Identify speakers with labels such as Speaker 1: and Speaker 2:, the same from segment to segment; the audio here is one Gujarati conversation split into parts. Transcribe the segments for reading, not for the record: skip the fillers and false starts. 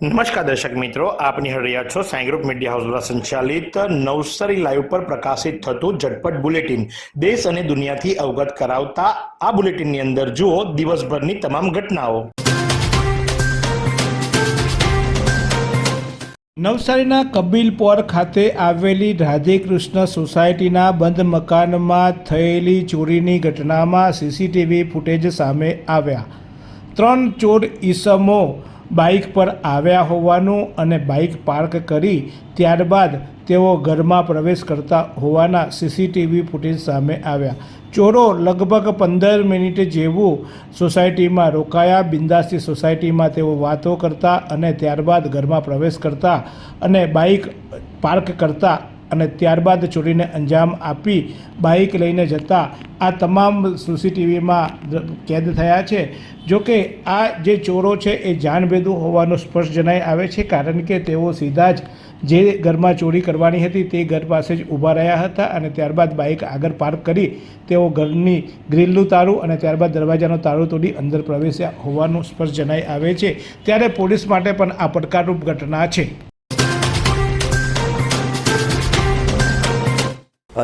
Speaker 1: નમસ્કાર દર્શક મિત્રો, આપ નિહાળી રહ્યા છો સાઈ ગ્રુપ મીડિયા હાઉસ દ્વારા સંચાલિત નવસારી લાઈવ પર પ્રકાશિત થતું ઝટપટ બુલેટિન દેશ અને દુનિયાથી અવગત કરાવતા આ બુલેટિનની અંદર જુઓ દિવસભરની તમામ ઘટનાઓ।
Speaker 2: નવસારીના કબીલપોર ખાતે આવેલી રાધેકૃષ્ણ સોસાયટીના બંધ મકાનમાં થયેલી ચોરીની ઘટનામાં સીસીટીવી ફૂટેજ સામે આવ્યા। 3 ચોર ઈસમો બાઇક પર આવ્યા હોવાનું અને બાઇક પાર્ક કરી ત્યારબાદ તેઓ ઘરમાં પ્રવેશ કરતા હોવાના સીસીટીવી ફૂટેજ સામે આવ્યા। ચોરો લગભગ 15 મિનિટ જેવું સોસાયટીમાં રોકાયા। બિંદાસથી સોસાયટીમાં તેઓ વાતો કરતા અને ત્યારબાદ ઘરમાં પ્રવેશ કરતા અને બાઇક પાર્ક કરતા અને ત્યારબાદ ચોરીને અંજામ આપી બાઇક લઈને જતા આ તમામ સીસીટીવીમાં કેદ થયા છે। જોકે આ જે ચોરો છે એ જાણભેદુ હોવાનું સ્પષ્ટ જણાઈ આવે છે, કારણ કે તેઓ સીધા જ જે ઘરમાં ચોરી કરવાની હતી તે ઘર પાસે જ ઊભા રહ્યા હતા અને ત્યારબાદ બાઇક આગળ પાર્ક કરી તેઓ ઘરની ગ્રીલનું તાળું અને ત્યારબાદ દરવાજાનું તાળું તોડી અંદર પ્રવેશ્યા હોવાનું સ્પષ્ટ જણાઈ આવે છે। ત્યારે પોલીસ માટે પણ આ પડકારરૂપ ઘટના છે।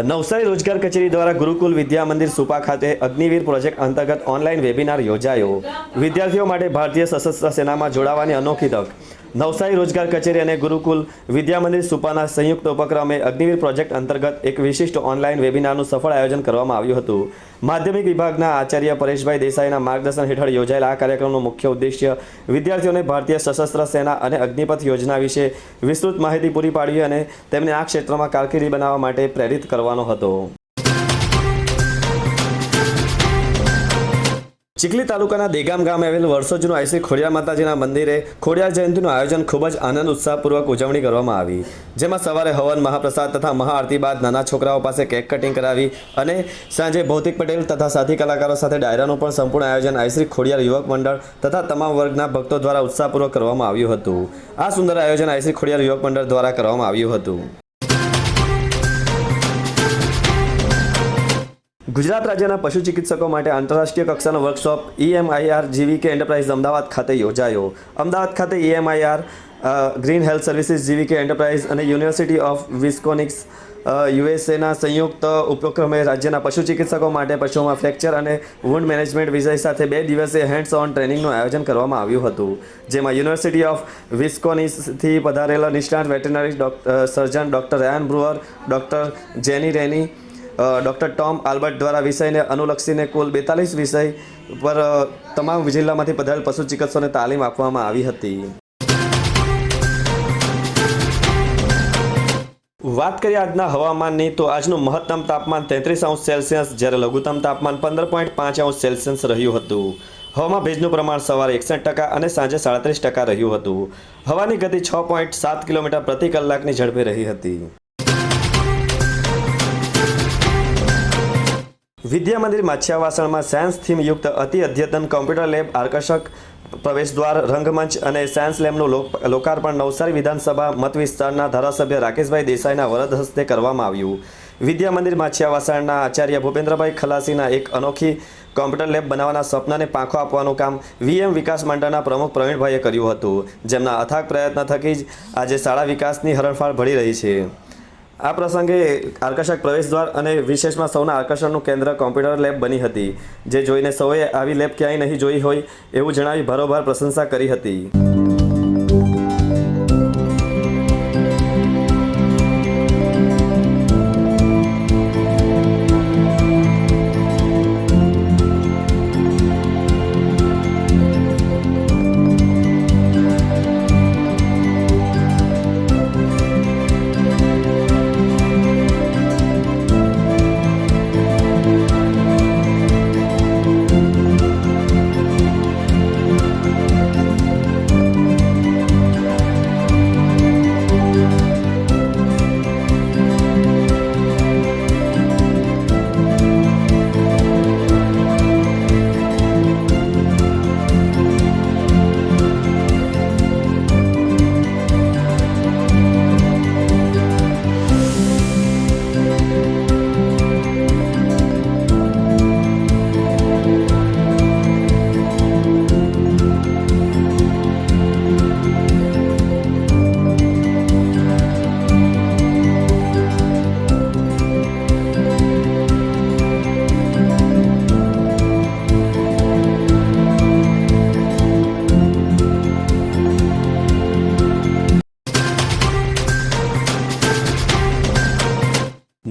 Speaker 3: નવસારી રોજગાર કચેરી દ્વારા ગુરુકુલ વિદ્યા મંદિર સુપા ખાતે અગ્નિવીર પ્રોજેક્ટ અંતર્ગત ઓનલાઈન વેબિનાર યોજાયો। વિદ્યાર્થીઓ માટે ભારતીય સશસ્ત્ર સેનામાં જોડાવાની અનોખી તક। નવસારી રોજગાર કચેરી અને ગુરુકુલ વિદ્યા મંદિર સુપાના સંયુક્ત ઉપક્રમે અગ્નિવીર પ્રોજેક્ટ અંતર્ગત એક વિશિષ્ટ ઓનલાઈન વેબિનારનું સફળ આયોજન કરવામાં આવ્યું હતું। માધ્યમિક વિભાગના આચાર્ય પરેશભાઈ દેસાઈના માર્ગદર્શન હેઠળ યોજાયેલા આ કાર્યક્રમનો મુખ્ય ઉદ્દેશ્ય વિદ્યાર્થીઓને ભારતીય સશસ્ત્ર સેના અને અગ્નિપથ યોજના વિશે વિસ્તૃત માહિતી પૂરી પાડવી અને તેમને આ ક્ષેત્રમાં કારકિર્દી બનાવવા માટે પ્રેરિત કરવાનો હતો। ચીખલી તાલુકાના દેગામ ગામે આવેલ વર્ષો જૂનું આઈશ્રી ખોડિયાર માતાજીના મંદિરે ખોડિયાર જયંતિનું આયોજન ખૂબ જ આનંદ ઉત્સાહપૂર્વક ઉજવણી કરવામાં આવી, જેમાં સવારે હવન, મહાપ્રસાદ તથા મહાઆરતી બાદ નાના છોકરાઓ પાસે કેક કટિંગ કરાવી અને સાંજે ભૌતિક પટેલ તથા સાથી કલાકારો સાથે ડાયરાનું પણ સંપૂર્ણ આયોજન આઈશ્રી ખોડિયાર યુવક મંડળ તથા તમામ વર્ગના ભક્તો દ્વારા ઉત્સાહપૂર્વક કરવામાં આવ્યું હતું। આ સુંદર આયોજન આઈશ્રી ખોડિયાર યુવક મંડળ દ્વારા કરવામાં આવ્યું હતું। ગુજરાત રાજ્યના પશુ ચિકિત્સકો માટે આંતરરાષ્ટ્રીય કક્ષાનો workshop EMIR GVK enterprise Ahmedabad ખાતે યોજાયો। અમદાવાદ ખાતે EMIR green health services GVK enterprise અને યુનિવર્સિટી ઓફ વિસ્કોનિક્સ USAના સંયુક્ત ઉપક્રમે રાજ્યના પશુ ચિકિત્સકો માટે પશુઓમાં ફ્રેક્ચર અને વુન્ડ મેનેજમેન્ટ વિષય સાથે 2 દિવસીય હેન્ડ્સ ઓન ટ્રેનિંગનું આયોજન કરવામાં આવ્યું હતું, જેમાં યુનિવર્સિટી ઓફ વિસ્કોનિસથી પધારેલા નિષ્ણાત veterinary surgeon doctor Ryan Brewer, doctor Jenny Renee, doctor Tom Albert દ્વારા વિષયને અનુલક્ષીને કુલ 42 વિષય પર તમામ જિલ્લામાંથી પધારેલ પશુ ચિકિત્સકોને તાલીમ આપવામાં આવી હતી। વાત કરીએ આજના હવામાનની, તો આજનું મહત્તમ તાપમાન 33°C જ્યારે લઘુત્તમ તાપમાન 15.5°C રહ્યું હતું। હવામાં ભેજનું પ્રમાણ સવારે 61% અને સાંજે 37% રહ્યું હતું। હવાની ગતિ 6.7 કિલોમીટર પ્રતિ કલાકની ઝડપે રહી હતી। વિદ્યા મંદિર માછિયાવાસણમાં સાયન્સ થીમ યુક્ત અતિ અદ્યતન કોમ્પ્યુટર લેબ, આકર્ષક પ્રવેશદ્વાર, રંગમંચ અને સાયન્સ લેબનું લોકાર્પણ નવસારી વિધાનસભા મત વિસ્તારના ધારાસભ્ય રાકેશભાઈ દેસાઈના વરદ હસ્તે કરવામાં આવ્યું। વિદ્યા મંદિર માછિયાવાસણના આચાર્ય ભૂપેન્દ્રભાઈ ખલાસીના એક અનોખી કોમ્પ્યુટર લેબ બનાવવાના સપનાને પાંખો આપવાનું કામ VM વિકાસ મંડળના પ્રમુખ પ્રવીણભાઈએ કર્યું હતું, જેમના અથાગ પ્રયત્ન થકી જ આજે શાળા વિકાસની હરણફાળ ભળી રહી છે। આ પ્રસંગે આકર્ષક પ્રવેશદ્વાર અને વિશેષમાં સૌના આકર્ષણનું કેન્દ્ર કોમ્પ્યુટર લેબ બની હતી, જે જોઈને સૌએ આવી લેબ ક્યાંય નહીં જોઈ હોય એવું જણાવી ભરોભર પ્રશંસા કરી હતી।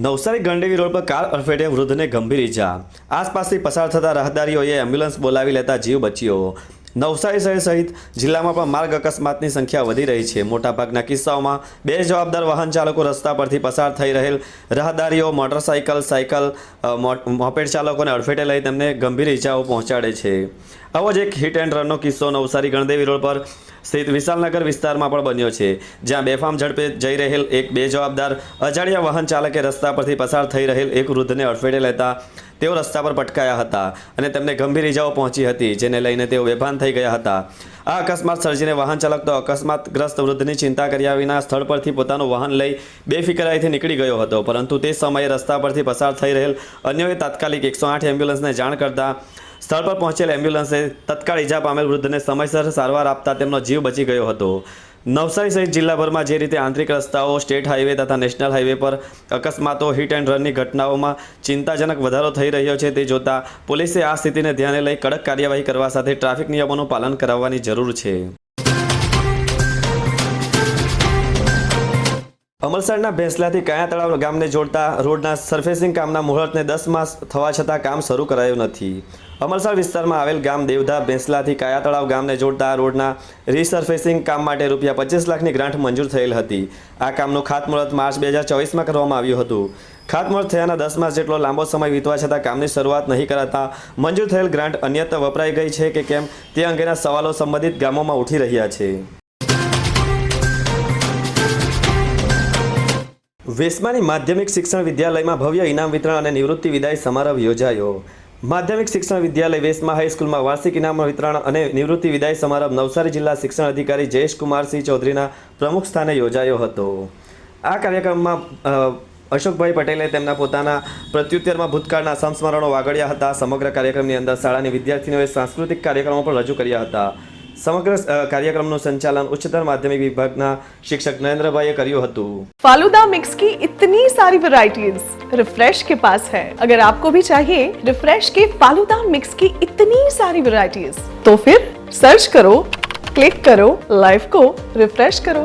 Speaker 3: નવસારી ગણદેવી રોડ પર કાર અડફેટે વૃદ્ધને ગંભીર ઈજા. આસપાસથી પસાર થતા રાહદારીઓએ એમ્બ્યુલન્સ બોલાવી લેતા જીવ બચ્યો. નવસારી શહેર સહિત જિલ્લામાં પણ માર્ગ અકસ્માતની સંખ્યા વધી રહી છે. મોટાભાગના કિસ્સાઓમાં બેજવાબદાર વાહન ચાલકો રસ્તા પરથી પસાર થઈ રહેલ રાહદારીઓ, મોટરસાઇકલ, સાયકલ, મોપેડ ચાલકોને અડફેટે લઈ તેમને ગંભીર ઈજાઓ પહોંચાડે છે. આવો જ એક હિટ એન્ડ રનનો કિસ્સો નવસારી ગણદેવી રોડ પર સ્થિત વિશાલનગર વિસ્તારમાં પણ બન્યો છે, જ્યાં બેફામ ઝડપે જઈ રહેલ એક બેજવાબદાર અજાણ્યા વાહન ચાલકે રસ્તા પરથી પસાર થઈ રહેલ એક વૃદ્ધને અડફેટે લેતા તેઓ રસ્તા પર પટકાયા હતા અને તેમને ગંભીર ઈજાઓ પહોંચી હતી, જેને લઈને તેઓ બેભાન થઈ ગયા હતા. આ અકસ્માત સર્જીને વાહન ચાલક તો અકસ્માતગ્રસ્ત વૃદ્ધની ચિંતા કર્યા વિના સ્થળ પરથી પોતાનું વાહન લઈ બેફિકરાઈથી નીકળી ગયો હતો, પરંતુ તે સમયે રસ્તા પરથી પસાર થઈ રહેલ અન્યોએ તાત્કાલિક 108 એમ્બ્યુલન્સને જાણ કરતા સ્થળ પર પહોંચેલ એમ્બ્યુલન્સે તત્કાળ ઈજા પામેલ વૃદ્ધને સમયસર સારવાર આપતા તેમનો જીવ બચી ગયો હતો. નવસારી સહિત જિલ્લાભરમાં જે રીતે આંતરિક રસ્તાઓ, સ્ટેટ હાઈવે તથા નેશનલ હાઈવે પર અકસ્માતો, હિટ એન્ડ રનની ઘટનાઓમાં ચિંતાજનક વધારો થઈ રહ્યો છે, તે જોતા પોલીસે આ સ્થિતિને ધ્યાને લઈ કડક કાર્યવાહી કરવા સાથે ટ્રાફિક નિયમોનું પાલન કરાવવાની જરૂર છે. અમલસાડના ભેંસલાથી કાયા તળાવ ગામને જોડતા રોડના સરફેસિંગ કામના મુહૂર્તને 10 માસ થવા છતાં કામ શરૂ કરાયું નથી. અમલસાડ વિસ્તારમાં આવેલ ગામ દેવધા ભેંસલાથી કાયા તળાવ ગામને જોડતા રોડના રીસર્ફેસિંગ કામ માટે રૂપિયા 25 લાખની ગ્રાન્ટ મંજૂર થયેલ હતી. આ કામનું ખાતમુહૂર્ત માર્ચ 2024માં કરવામાં આવ્યું હતું. ખાતમુહૂર્ત થયાના 10 માસ જેટલો લાંબો સમય વીતવા છતાં કામની શરૂઆત નહીં કરાતા મંજૂર થયેલ ગ્રાન્ટ અન્યત્ર વપરાઈ ગઈ છે કે કેમ તે અંગેના સવાલો સંબંધિત ગામોમાં ઉઠી રહ્યા છે. વેસમાની માધ્યમિક શિક્ષણ વિદ્યાલયમાં ભવ્ય ઇનામ વિતરણ અને નિવૃત્તિ વિદાય સમારંભ યોજાયો. માધ્યમિક શિક્ષણ વિદ્યાલય વેસમા હાઈસ્કૂલમાં વાર્ષિક ઇનામ વિતરણ અને નિવૃત્તિ વિદાય સમારંભ નવસારી જિલ્લા શિક્ષણ અધિકારી જયેશકુમારસિંહ ચૌધરીના પ્રમુખ સ્થાને યોજાયો હતો. આ કાર્યક્રમમાં અશોકભાઈ પટેલે તેમના પોતાના પ્રત્યુત્તરમાં ભૂતકાળના સંસ્મરણો વાગડ્યા હતા. સમગ્ર કાર્યક્રમની અંદર શાળાની વિદ્યાર્થીનીઓએ સાંસ્કૃતિક કાર્યક્રમો પણ રજૂ કર્યા હતા. સમગ્ર કાર્યક્રમનું સંચાલન ઉચ્ચતર માध्यमिक વિભાગના શિક્ષક નરેंद्रભાઈએ કર્યું હતું.
Speaker 4: फालूदा मिक्स की इतनी सारी वैरायटीज रिफ्रेश के पास है. अगर आपको भी चाहिए रिफ्रेश के फालूदा मिक्स की इतनी सारी वैरायटीज, तो फिर सर्च करो, क्लिक करो, लाइफ को रिफ्रेश करो.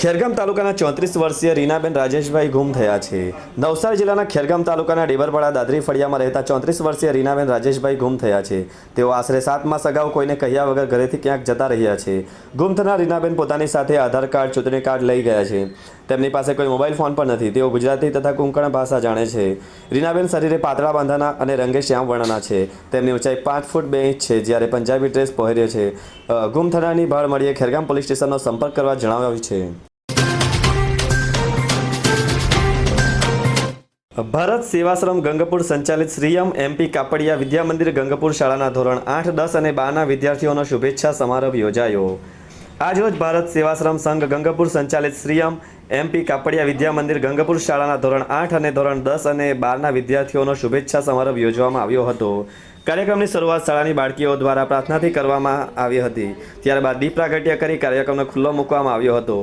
Speaker 3: ખેરગામ તાલુકાના 34 વર્ષીય રીનાબેન રાજેશભાઈ ગુમ થયા છે. નવસારી જિલ્લાના ખેરગામ તાલુકાના ડેબરપાડા દાદરી ફળિયામાં રહેતા 34 વર્ષીય રીનાબેન રાજેશભાઈ ગુમ થયા છે. તેઓ આશરે 7 માસ અગાઉ કોઈને કહ્યા વગર ઘરેથી ક્યાંક જતા રહ્યા છે. ગુમ થનાર રીનાબેન પોતાની સાથે આધાર કાર્ડ, ચૂંટણી કાર્ડ લઈ ગયા છે. તેમની પાસે કોઈ મોબાઈલ ફોન પણ નથી. તેઓ ગુજરાતી તથા કોંકણ ભાષા જાણે છે. રીનાબેન શરીરે પાતળા બાંધાના અને રંગે શ્યામ વર્ણના છે. તેમની ઊંચાઈ 5 ફૂટ 2 ઇંચ છે, જ્યારે પંજાબી ડ્રેસ પહેર્યો છે. ગુમ થનારની ભાળ મળીએ ખેરગામ પોલીસ સ્ટેશનનો સંપર્ક કરવા જણાવ્યું છે. ભારત સેવાશ્રમ ગંગપુર સંચાલિત શ્રીયમ MP કાપડિયા વિદ્યા મંદિર ગંગપુર શાળાના ધોરણ 8, 10 અને 12ના વિદ્યાર્થીઓનો શુભેચ્છા સમારંભ યોજાયો. આજરોજ ભારત સેવાશ્રમ સંઘ ગંગપુર સંચાલિત શ્રીયમ MP કાપડિયા વિદ્યા મંદિર ગંગપુર શાળાના ધોરણ 8 અને ધોરણ 10 અને 12ના વિદ્યાર્થીઓનો શુભેચ્છા સમારંભ યોજવામાં આવ્યો હતો. કાર્યક્રમની શરૂઆત શાળાની બાળકીઓ દ્વારા પ્રાર્થનાથી કરવામાં આવી હતી. ત્યારબાદ દીપ પ્રાગટ્ય કરી કાર્યક્રમને ખુલ્લો મૂકવામાં આવ્યો હતો.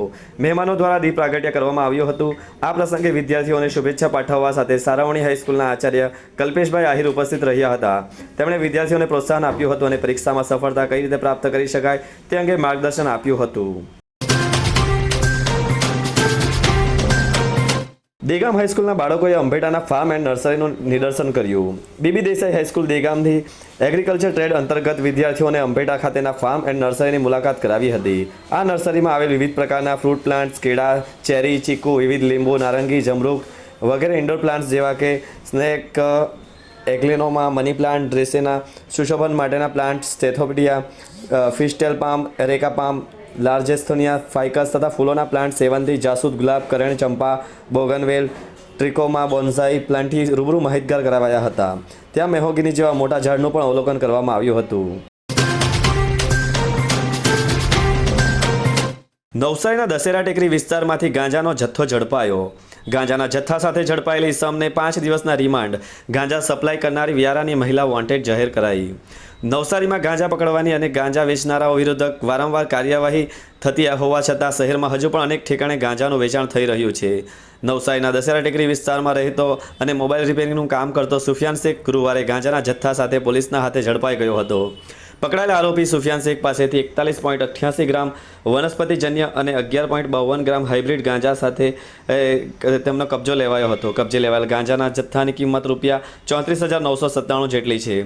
Speaker 3: મહેમાનો દ્વારા દીપ પ્રાગટ્ય કરવામાં આવ્યું હતું. આ પ્રસંગે વિદ્યાર્થીઓને શુભેચ્છા પાઠવવા સાથે સારાવણી હાઈસ્કૂલના આચાર્ય કલ્પેશભાઈ આહિર ઉપસ્થિત રહ્યા હતા. તેમણે વિદ્યાર્થીઓને પ્રોત્સાહન આપ્યું હતું અને પરીક્ષામાં સફળતા કઈ રીતે પ્રાપ્ત કરી શકાય તે અંગે માર્ગદર્શન આપ્યું હતું. દેગામ હાઈસ્કૂલના બાળકોએ અંબેટાના ફાર્મ એન્ડ નર્સરીનું નિદર્શન કર્યું. બીબી દેસાઈ હાઈસ્કૂલ દેગામથી એગ્રીકલ્ચર ટ્રેડ અંતર્ગત વિદ્યાર્થીઓને અંબેટા ખાતેના ફાર્મ એન્ડ નર્સરીની મુલાકાત કરાવી હતી. આ નર્સરીમાં આવેલ વિવિધ પ્રકારના ફ્રૂટ પ્લાન્ટ્સ, કેળા, ચેરી, ચીકુ, વિવિધ લીંબુ, નારંગી, જમરૂખ વગેરે ઇન્ડોર પ્લાન્ટ્સ જેવા કે સ્નેક, એગ્લિનોમા, મની પ્લાન્ટ, ડ્રેસેના, સુશોભન માટેના પ્લાન્ટ્સ, સ્ટેથોપિડિયા, ફિસ્ટેલ પામ, એરેકા પામ, લાર્જેસ્થોનિયા, ફાઇકસ તથા ફૂલોના પ્લાન્ટ સેવંતી, જાસૂદ, ગુલાબ, કરેણ, ચંપા, બોગનવેલ, ટ્રિકોમા, બોન્સાઈ પ્લાન્ટથી રૂબરૂ માહિતગાર કરાવાયા હતા. ત્યાં મેહોગીની જેવા મોટા ઝાડનું પણ અવલોકન કરવામાં આવ્યું હતું. નવસારીના દશેરા ટેકરી વિસ્તારમાંથી ગાંજાનો જથ્થો ઝડપાયો. ગાંજાના જથ્થા સાથે ઝડપાયેલી ઇસમને 5 દિવસના રિમાન્ડ. ગાંજા સપ્લાય કરનારી વ્યારાની મહિલા વોન્ટેડ જાહેર કરાઈ. નવસારીમાં ગાંજા પકડવાની અને ગાંજા વેચનારાઓ વિરુદ્ધ વારંવાર કાર્યવાહી થતી હોવા છતાં શહેરમાં હજુ પણ અનેક ઠેકાણે ગાંજાનું વેચાણ થઈ રહ્યું છે. નવસારીના દશેરા ટેકરી વિસ્તારમાં રહેતો અને મોબાઈલ રિપેરિંગનું કામ કરતો સુફિયાન શેખ ગુરુવારે ગાંજાના જથ્થા સાથે પોલીસના હાથે ઝડપાઈ ગયો હતો. પકડાયેલા આરોપી સુફિયાન શેખ પાસેથી 41.88 ગ્રામ વનસ્પતિજન્ય અને 11.52 ગ્રામ હાઇબ્રિડ ગાંજા સાથે તેમનો કબજો લેવાયો હતો. કબજે લેવાયેલ ગાંજાના જથ્થાની કિંમત રૂપિયા 34,997 જેટલી છે.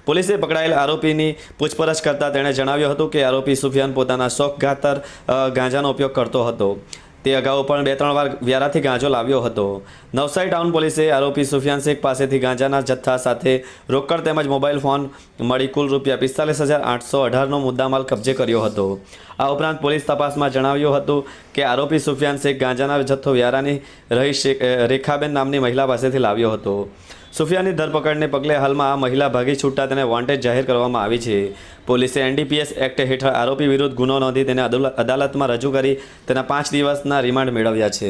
Speaker 3: પોલીસે પકડાયેલ આરોપીની પૂછપરછ કરતાં તેણે જણાવ્યું હતું કે આરોપી સુફિયાન પોતાના શોખ ખાતર ગાંજાનો ઉપયોગ કરતો હતો. તે અગાઉ પણ 2-3 વાર વ્યારાથી ગાંજો લાવ્યો હતો. નવસારી ટાઉન પોલીસે આરોપી સુફિયાન શેખ પાસેથી ગાંજાના જથ્થા સાથે રોકડ તેમજ મોબાઈલ ફોન મળી કુલ રૂપિયા 45,818નો મુદ્દામાલ કબજે કર્યો હતો. આ ઉપરાંત પોલીસ તપાસમાં જણાવ્યું હતું કે આરોપી સુફિયાન શેખ ગાંજાના જથ્થો વ્યારાની રહી રેખાબેન નામની મહિલા પાસેથી લાવ્યો હતો. સુફિયાનની ધરપકડને પગલે હાલમાં આ મહિલા ભાગી છૂટતા તેને વોન્ટેડ જાહેર કરવામાં આવી છે. પોલીસે NDPS એક્ટ હેઠળ આરોપી વિરુદ્ધ ગુનો નોંધી તેને અદાલતમાં રજૂ કરી તેના 5 દિવસના રિમાન્ડ મેળવ્યા છે.